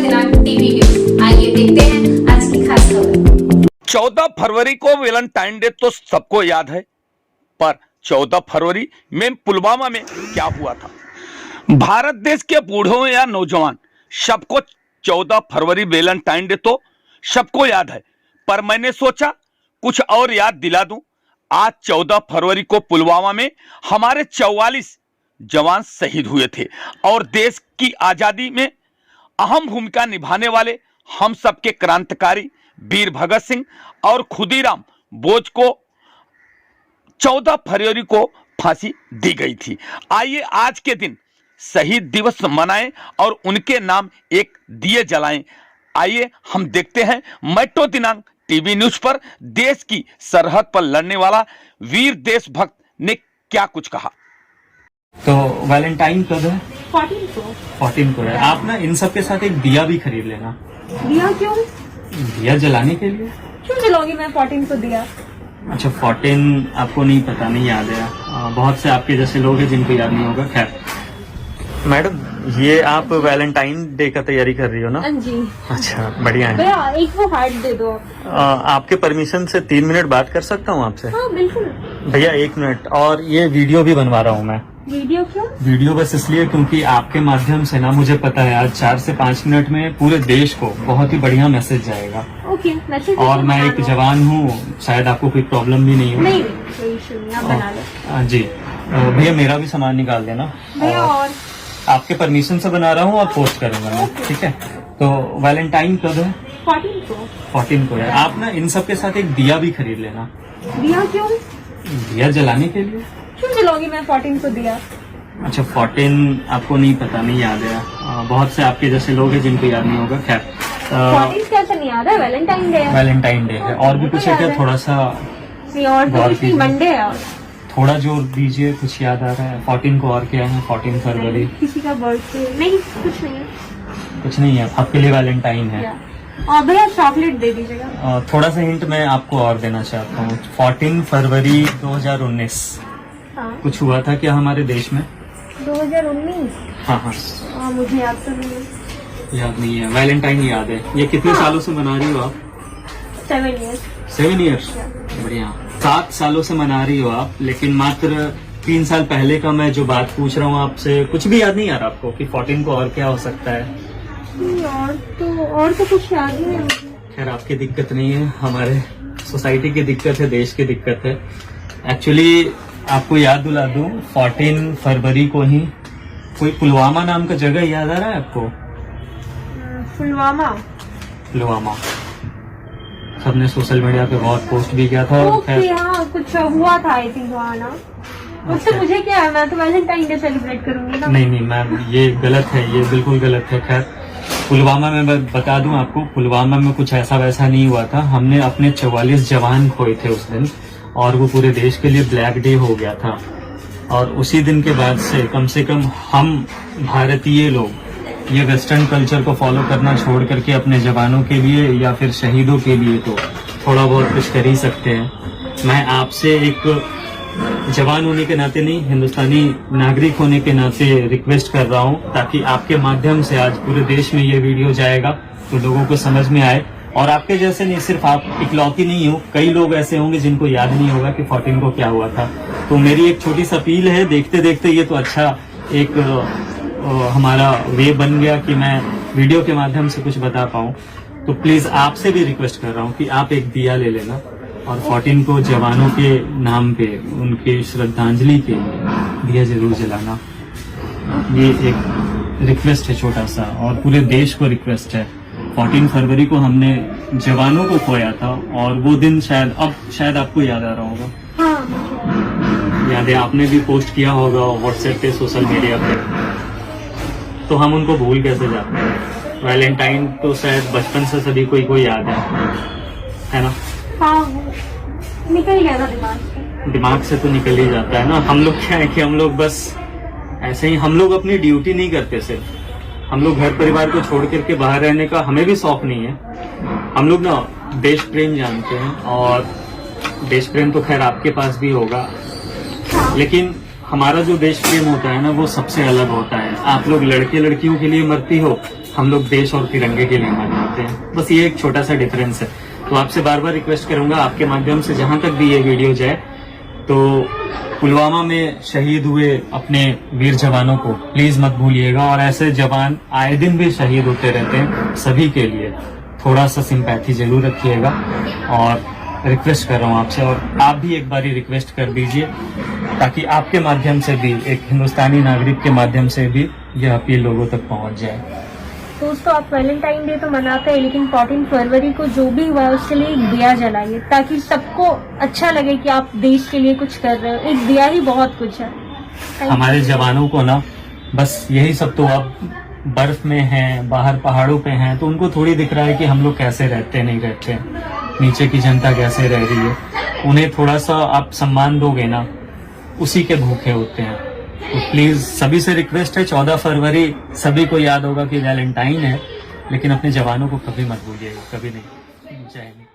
दिनांक TV news. आइए देखते हैं आज की खास खबर। 14 फरवरी को वैलेंटाइन डे तो सबको याद है, पर 14 फरवरी में पुलवामा में क्या हुआ था? भारत देश के बूढ़ों या नौजवान सबको 14 फरवरी वैलेंटाइन डे तो सबको याद है, पर मैंने सोचा कुछ और याद दिला दूं। आज 14 फरवरी को पुलवामा में हमारे 44 जवान शहीद हुए थे और देश की आजादी में अहम भूमिका निभाने वाले हम सबके क्रांतिकारी वीर भगत सिंह और खुदीराम बोस को 14 फरवरी को फांसी दी गई थी। आइए आज के दिन शहीद दिवस मनाएं और उनके नाम एक दिए जलाएं। आइए हम देखते हैं मेट्रो दिनांक टीवी न्यूज पर देश की सरहद पर लड़ने वाला वीर देशभक्त ने क्या कुछ कहा। तो वैलेंटाइन कब है? 14 को है। आप ना इन सब के साथ एक दिया भी खरीद लेना। दिया क्यों? दिया जलाने के लिए। क्यों जलाऊंगी मैं 14 को दिया? अच्छा, 14 आपको नहीं पता, नहीं याद है? बहुत से आपके जैसे लोग हैं जिनको याद नहीं होगा। खैर मैडम, ये आप वैलेंटाइन डे का तैयारी कर रही हो ना? हाँ जी। अच्छा, बढ़िया है। भैया एक वो हार्ट दे दो आप। आपके परमिशन से 3 मिनट बात कर सकता हूँ आपसे? हाँ बिल्कुल। भैया 1 मिनट। और ये वीडियो भी बनवा रहा हूँ मैं। वीडियो क्यों? वीडियो बस इसलिए क्योंकि आपके माध्यम से ना मुझे पता है आज 4 से 5 मिनट में पूरे देश को बहुत ही बढ़िया मैसेज जाएगा। Okay, message. और मैं एक जवान हूँ, शायद आपको कोई प्रॉब्लम भी नहीं हो। नहीं, कोई इशू नहीं, आप बना लो। जी भैया, मेरा भी सामान निकाल देना। भैया और आपके परमिशन से बना रहा हूँ और पोस्ट करूंगा मैं, ठीक है? तो वैलेंटाइन कब है? 14 को है। आप ना इन सब के साथ एक दिया भी खरीद लेना। दिया क्यों? दिया जलाने के लिए। क्यों जलाऊंगी मैं 14 को दिया? अच्छा, 14 आपको नहीं पता, नहीं याद है? बहुत से आपके जैसे लोग हैं जिनको याद नहीं होगा। खैर 14 कैसे नहीं याद है? वैलेंटाइन डे है। वैलेंटाइन डे है। और भी कुछ है क्या? थोड़ा सा नहीं, और तो कुछ नहीं, मंडे है। और थोड़ा जोर दीजिए, कुछ याद आ रहा है? 14 को और क्या है? 14 फरवरी किसी का बर्थडे नहीं, कुछ नहीं है। कुछ नहीं है आपके लिए? वैलेंटाइन है। और भैया चॉकलेट दे दीजिएगा। थोड़ा सा हिंट मैं आपको और देना चाहता हूँ। 14 फरवरी 2019 हाँ। कुछ हुआ था क्या हमारे देश में? 2019? हाँ, मुझे याद तो नहीं है। याद नहीं है? वैलेंटाइन याद है। ये कितने सालों से मना रही हो आप? 7 years। 7 years, बढ़िया। 7 सालों से मना रही हो आप, लेकिन मात्र 3 साल पहले का मैं जो बात पूछ रहा हूँ आपसे, कुछ भी याद नहीं आ रहा आपको कि 14 को और क्या हो सकता है? और तो कुछ याद नहीं है। खैर आपकी दिक्कत नहीं है, हमारे सोसाइटी की दिक्कत है, देश की दिक्कत है। एक्चुअली आपको याद दिला दूं, 14 फरवरी को ही कोई पुलवामा नाम का जगह याद आ रहा है आपको? पुलवामा सबने सोशल मीडिया पे बहुत पोस्ट भी किया था। हाँ, कुछ हुआ था आई थिंक वहाँ ना। उससे मुझे क्या है, मैं तो वैलेंटाइन डे सेलिब्रेट करूंगी ना। नहीं मैम, ये गलत है, ये बिल्कुल गलत है। खैर पुलवामा में मैं बता दूं आपको, पुलवामा में कुछ ऐसा वैसा नहीं हुआ था। हमने अपने 44 जवान खोए थे उस दिन, और वो पूरे देश के लिए ब्लैक डे हो गया था। और उसी दिन के बाद से कम हम भारतीय लोग ये वेस्टर्न कल्चर को फॉलो करना छोड़ करके अपने जवानों के लिए या फिर शहीदों के लिए तो थोड़ा बहुत कुछ कर ही सकते हैं। मैं आपसे एक जवान होने के नाते नहीं, हिंदुस्तानी नागरिक होने के नाते रिक्वेस्ट कर रहा हूँ, ताकि आपके माध्यम से आज पूरे देश में ये वीडियो जाएगा तो लोगों को समझ में आए। और आपके जैसे नहीं, सिर्फ आप इकलौती नहीं हो, कई लोग ऐसे होंगे जिनको याद नहीं होगा कि 14 को क्या हुआ था। तो मेरी एक छोटी सी अपील है, देखते देखते ये तो अच्छा एक हमारा वे बन गया कि मैं वीडियो के माध्यम से कुछ बता पाऊँ। तो प्लीज आपसे भी रिक्वेस्ट कर रहा हूँ कि आप एक दिया ले लेना और 14 को जवानों के नाम पे उनके श्रद्धांजलि के लिए दिया जरूर जलाना। ये एक रिक्वेस्ट है छोटा सा, और पूरे देश को रिक्वेस्ट है। 14 फरवरी को हमने जवानों को खोया था, और वो दिन शायद आपको याद आ रहा होगा। हाँ। याद है, आपने भी पोस्ट किया होगा व्हाट्सएप पे, सोशल मीडिया पे। तो हम उनको भूल कैसे जाते हैं? वैलेंटाइन तो शायद बचपन से सभी को याद है ना? हाँ, निकल गया था दिमाग से तो निकल ही जाता है ना। हम लोग क्या है कि हम लोग बस ऐसे ही, हम लोग अपनी ड्यूटी नहीं करते। सिर्फ हम लोग घर परिवार को छोड़ करके बाहर रहने का हमें भी शौक नहीं है। हम लोग ना देश प्रेम जानते हैं, और देश प्रेम तो खैर आपके पास भी होगा, लेकिन हमारा जो देश प्रेम होता है ना, वो सबसे अलग होता है। आप लोग लड़के लड़कियों के लिए मरती हो, हम लोग देश और तिरंगे के लिए मनाते हैं। बस ये एक छोटा सा डिफरेंस है। तो आपसे बार बार रिक्वेस्ट करूंगा आपके माध्यम से, जहां तक भी ये वीडियो जाए, तो पुलवामा में शहीद हुए अपने वीर जवानों को प्लीज मत भूलिएगा। और ऐसे जवान आए दिन भी शहीद होते रहते हैं, सभी के लिए थोड़ा सा सिंपैथी जरूर रखिएगा। और रिक्वेस्ट कर रहा हूँ आपसे, और आप भी एक बारी रिक्वेस्ट कर दीजिए, ताकि आपके माध्यम से भी, एक हिंदुस्तानी नागरिक के माध्यम से भी यह अपील लोगों तक पहुंच जाए। दोस्तों, आप वैलेंटाइन डे तो मनाते हैं, लेकिन 14 फरवरी को जो भी हुआ है उसके लिए एक दिया जलाइए, ताकि सबको अच्छा लगे कि आप देश के लिए कुछ कर रहे हो। एक दिया ही बहुत कुछ है। हमारे जवानों को ना बस यही सब, तो अब बर्फ में हैं, बाहर पहाड़ों पे हैं, तो उनको थोड़ी दिख रहा है कि हम लोग कैसे रहते नहीं रहते, नीचे की जनता कैसे रह रही है। उन्हें थोड़ा सा आप सम्मान दोगे ना, उसी के भूखे होते हैं। तो प्लीज सभी से रिक्वेस्ट है, 14 फरवरी सभी को याद होगा कि वैलेंटाइन है, लेकिन अपने जवानों को कभी मत भूलिएगा, कभी नहीं। जय हिंद।